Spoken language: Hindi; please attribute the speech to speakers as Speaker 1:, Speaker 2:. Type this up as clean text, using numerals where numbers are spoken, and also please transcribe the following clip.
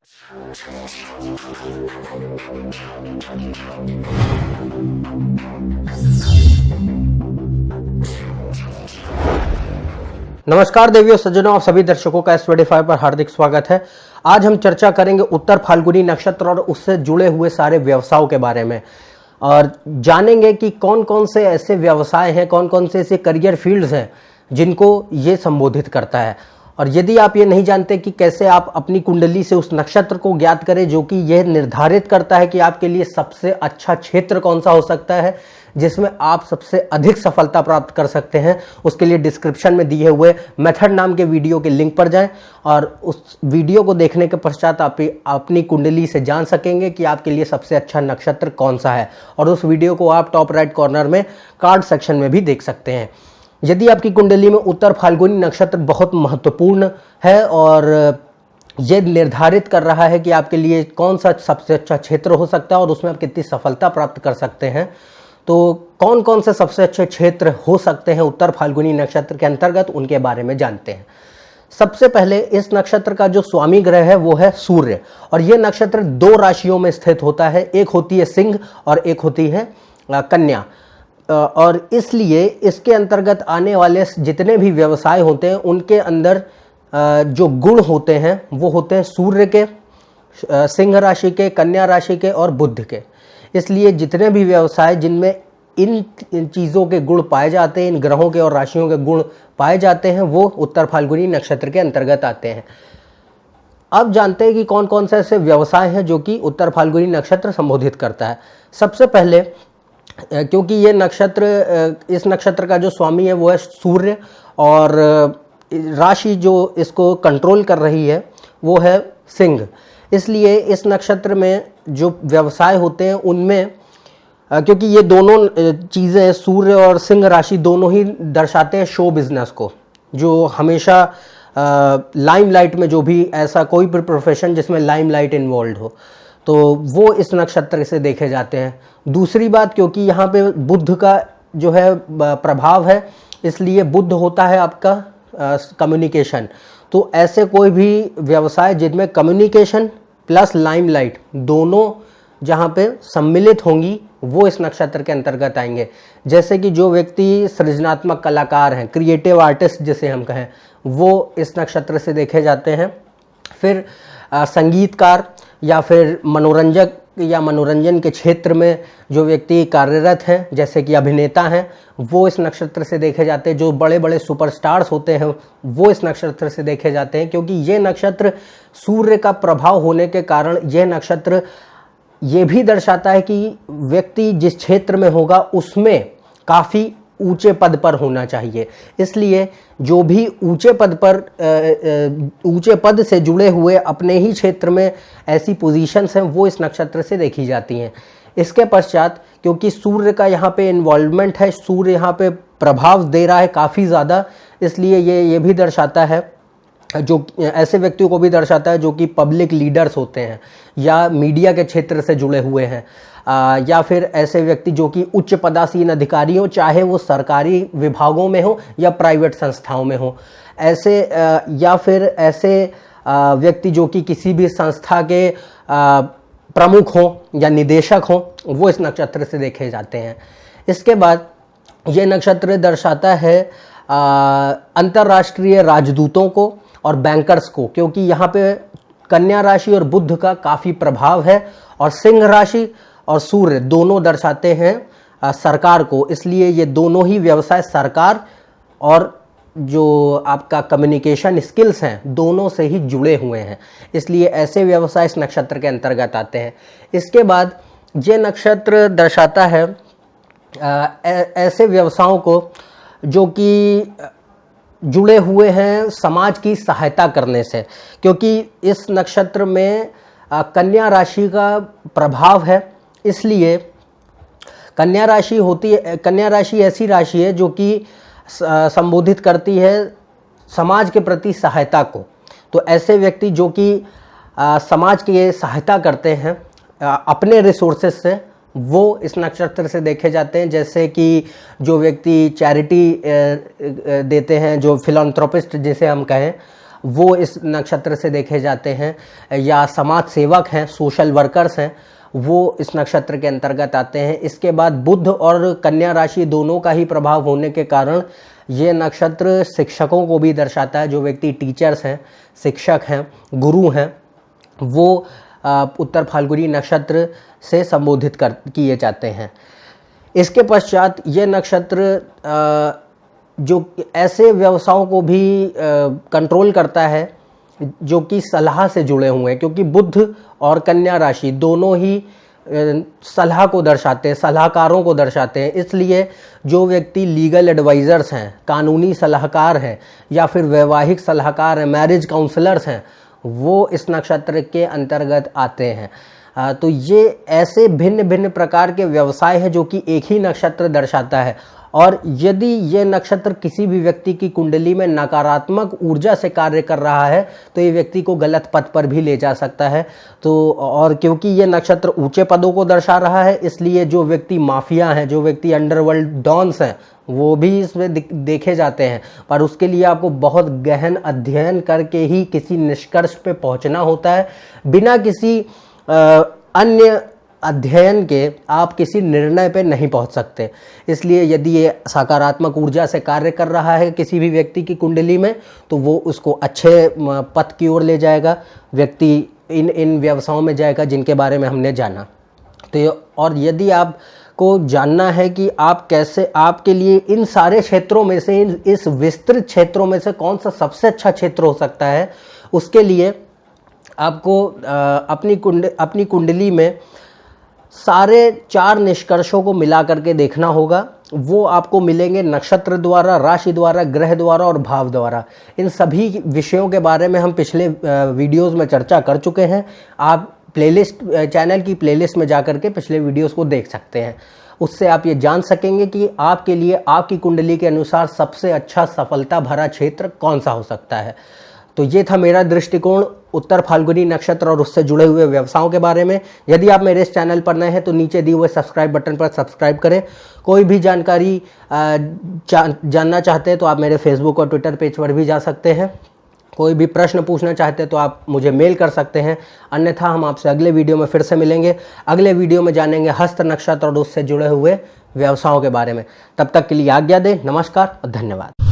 Speaker 1: नमस्कार देवियों सज्जनों, आप सभी दर्शकों का S25 पर हार्दिक स्वागत है। आज हम चर्चा करेंगे उत्तर फाल्गुनी नक्षत्र और उससे जुड़े हुए सारे व्यवसायों के बारे में और जानेंगे कि कौन कौन से ऐसे व्यवसाय हैं, कौन कौन से ऐसे करियर फील्ड्स हैं जिनको ये संबोधित करता है। और यदि आप ये नहीं जानते कि कैसे आप अपनी कुंडली से उस नक्षत्र को ज्ञात करें जो कि यह निर्धारित करता है कि आपके लिए सबसे अच्छा क्षेत्र कौन सा हो सकता है जिसमें आप सबसे अधिक सफलता प्राप्त कर सकते हैं, उसके लिए डिस्क्रिप्शन में दिए हुए मेथड नाम के वीडियो के लिंक पर जाएं और उस वीडियो को देखने के पश्चात आप अपनी कुंडली से जान सकेंगे कि आपके लिए सबसे अच्छा नक्षत्र कौन सा है। और उस वीडियो को आप टॉप राइट कॉर्नर में कार्ड सेक्शन में भी देख सकते हैं। यदि आपकी कुंडली में उत्तर फाल्गुनी नक्षत्र बहुत महत्वपूर्ण है और ये निर्धारित कर रहा है कि आपके लिए कौन सा सबसे अच्छा क्षेत्र हो सकता है और उसमें आप कितनी सफलता प्राप्त कर सकते हैं, तो कौन कौन से सबसे अच्छे क्षेत्र हो सकते हैं उत्तर फाल्गुनी नक्षत्र के अंतर्गत, उनके बारे में जानते हैं। सबसे पहले इस नक्षत्र का जो स्वामी ग्रह है वो है सूर्य और ये नक्षत्र दो राशियों में स्थित होता है, एक होती है सिंह और एक होती है कन्या। और इसलिए इसके अंतर्गत आने वाले जितने भी व्यवसाय होते हैं उनके अंदर जो गुण होते हैं वो होते हैं सूर्य के, सिंह राशि के, कन्या राशि के और बुध के। इसलिए जितने भी व्यवसाय जिनमें इन चीज़ों के गुण पाए जाते हैं, इन ग्रहों के और राशियों के गुण पाए जाते हैं, वो उत्तर फाल्गुनी नक्षत्र के अंतर्गत आते हैं। अब जानते हैं कि कौन कौन से ऐसे व्यवसाय हैं जो कि उत्तर फाल्गुनी नक्षत्र संबोधित करता है। सबसे पहले, क्योंकि ये नक्षत्र, इस नक्षत्र का जो स्वामी है वो है सूर्य और राशि जो इसको कंट्रोल कर रही है वो है सिंह, इसलिए इस नक्षत्र में जो व्यवसाय होते हैं उनमें, क्योंकि ये दोनों चीज़ें, सूर्य और सिंह राशि दोनों ही दर्शाते हैं शो बिजनेस को, जो हमेशा लाइमलाइट में, जो भी ऐसा कोई भी प्रोफेशन जिसमें लाइमलाइट इन्वॉल्व हो, तो वो इस नक्षत्र से देखे जाते हैं। दूसरी बात, क्योंकि यहाँ पे बुध का जो है प्रभाव है, इसलिए बुध होता है आपका कम्युनिकेशन। तो ऐसे कोई भी व्यवसाय जिनमें कम्युनिकेशन प्लस लाइमलाइट दोनों जहाँ पे सम्मिलित होंगी वो इस नक्षत्र के अंतर्गत आएंगे। जैसे कि जो व्यक्ति सृजनात्मक कलाकार हैं, क्रिएटिव आर्टिस्ट जिसे हम कहें, वो इस नक्षत्र से देखे जाते हैं। फिर संगीतकार या फिर मनोरंजक या मनोरंजन के क्षेत्र में जो व्यक्ति कार्यरत हैं, जैसे कि अभिनेता हैं, वो इस नक्षत्र से देखे जाते हैं। जो बड़े बड़े सुपरस्टार्स होते हैं वो इस नक्षत्र से देखे जाते हैं, क्योंकि ये नक्षत्र सूर्य का प्रभाव होने के कारण यह नक्षत्र ये भी दर्शाता है कि व्यक्ति जिस क्षेत्र में होगा उसमें काफ़ी ऊंचे पद पर होना चाहिए। इसलिए जो भी ऊंचे पद से जुड़े हुए अपने ही क्षेत्र में ऐसी पोजीशंस हैं वो इस नक्षत्र से देखी जाती हैं। इसके पश्चात, क्योंकि सूर्य का यहाँ पे इन्वॉल्वमेंट है, सूर्य यहाँ पे प्रभाव दे रहा है काफ़ी ज़्यादा, इसलिए ये भी दर्शाता है, जो ऐसे व्यक्तियों को भी दर्शाता है जो कि पब्लिक लीडर्स होते हैं या मीडिया के क्षेत्र से जुड़े हुए हैं, या फिर ऐसे व्यक्ति जो कि उच्च पदासीन अधिकारी हो, चाहे वो सरकारी विभागों में हो या प्राइवेट संस्थाओं में हो, ऐसे या फिर ऐसे व्यक्ति जो कि किसी भी संस्था के प्रमुख हो या निदेशक हो, वो इस नक्षत्र से देखे जाते हैं। इसके बाद ये नक्षत्र दर्शाता है अंतर्राष्ट्रीय राजदूतों को और बैंकर्स को, क्योंकि यहाँ पे कन्या राशि और बुध का काफ़ी प्रभाव है और सिंह राशि और सूर्य दोनों दर्शाते हैं सरकार को। इसलिए ये दोनों ही व्यवसाय सरकार और जो आपका कम्युनिकेशन स्किल्स हैं दोनों से ही जुड़े हुए हैं, इसलिए ऐसे व्यवसाय इस नक्षत्र के अंतर्गत आते हैं। इसके बाद ये नक्षत्र दर्शाता है ऐसे व्यवसायों को जो कि जुड़े हुए हैं समाज की सहायता करने से, क्योंकि इस नक्षत्र में कन्या राशि का प्रभाव है। इसलिए कन्या राशि ऐसी राशि है जो कि संबोधित करती है समाज के प्रति सहायता को। तो ऐसे व्यक्ति जो कि समाज की सहायता करते हैं अपने रिसोर्सेज से, वो इस नक्षत्र से देखे जाते हैं। जैसे कि जो व्यक्ति चैरिटी देते हैं, जो फिलैंथ्रोपिस्ट जिसे हम कहें, वो इस नक्षत्र से देखे जाते हैं, या समाज सेवक हैं, सोशल वर्कर्स हैं, वो इस नक्षत्र के अंतर्गत आते हैं। इसके बाद बुध और कन्या राशि दोनों का ही प्रभाव होने के कारण ये नक्षत्र शिक्षकों को भी दर्शाता है। जो व्यक्ति टीचर्स हैं, शिक्षक हैं, गुरु हैं, वो उत्तर फाल्गुनी नक्षत्र से संबोधित किए जाते हैं। इसके पश्चात ये नक्षत्र जो ऐसे व्यवसायों को भी कंट्रोल करता है जो कि सलाह से जुड़े हुए हैं, क्योंकि बुध और कन्या राशि दोनों ही सलाह को दर्शाते हैं, सलाहकारों को दर्शाते हैं। इसलिए जो व्यक्ति लीगल एडवाइजर्स हैं, कानूनी सलाहकार हैं, या फिर वैवाहिक सलाहकार हैं, मैरिज काउंसलर्स हैं, वो इस नक्षत्र के अंतर्गत आते हैं। तो ये ऐसे भिन्न भिन्न प्रकार के व्यवसाय हैं जो कि एक ही नक्षत्र दर्शाता है। और यदि ये नक्षत्र किसी भी व्यक्ति की कुंडली में नकारात्मक ऊर्जा से कार्य कर रहा है तो ये व्यक्ति को गलत पथ पर भी ले जा सकता है। तो और क्योंकि ये नक्षत्र ऊंचे पदों को दर्शा रहा है, इसलिए जो व्यक्ति माफिया हैं, जो व्यक्ति अंडरवर्ल्ड डॉन्स हैं, वो भी इसमें देखे जाते हैं। पर उसके लिए आपको बहुत गहन अध्ययन करके ही किसी निष्कर्ष पे पहुंचना होता है। बिना किसी अन्य अध्ययन के आप किसी निर्णय पे नहीं पहुंच सकते। इसलिए यदि ये सकारात्मक ऊर्जा से कार्य कर रहा है किसी भी व्यक्ति की कुंडली में, तो वो उसको अच्छे पथ की ओर ले जाएगा, व्यक्ति इन व्यवसायों में जाएगा जिनके बारे में हमने जाना। तो और यदि आपको जानना है कि आप कैसे, आपके लिए इन सारे क्षेत्रों में से, इस विस्तृत क्षेत्रों में से कौन सा सबसे अच्छा क्षेत्र हो सकता है, उसके लिए आपको अपनी कुंडली में सारे 4 निष्कर्षों को मिला करके देखना होगा। वो आपको मिलेंगे नक्षत्र द्वारा, राशि द्वारा, ग्रह द्वारा और भाव द्वारा। इन सभी विषयों के बारे में हम पिछले वीडियोस में चर्चा कर चुके हैं। आप चैनल की प्लेलिस्ट में जाकर के पिछले वीडियोस को देख सकते हैं। उससे आप ये जान सकेंगे कि आपके लिए आपकी कुंडली के अनुसार सबसे अच्छा सफलता भरा क्षेत्र कौन सा हो सकता है। तो ये था मेरा दृष्टिकोण उत्तर फाल्गुनी नक्षत्र और उससे जुड़े हुए व्यवसायों के बारे में। यदि आप मेरे इस चैनल पर नए हैं तो नीचे दिए हुए सब्सक्राइब बटन पर सब्सक्राइब करें। कोई भी जानकारी जानना चाहते हैं तो आप मेरे फेसबुक और ट्विटर पेज पर भी जा सकते हैं। कोई भी प्रश्न पूछना चाहते हैं तो आप मुझे मेल कर सकते हैं। अन्यथा हम आपसे अगले वीडियो में फिर से मिलेंगे। अगले वीडियो में जानेंगे हस्त नक्षत्र और उससे जुड़े हुए व्यवसायों के बारे में। तब तक के लिए आज्ञा दें। नमस्कार और धन्यवाद।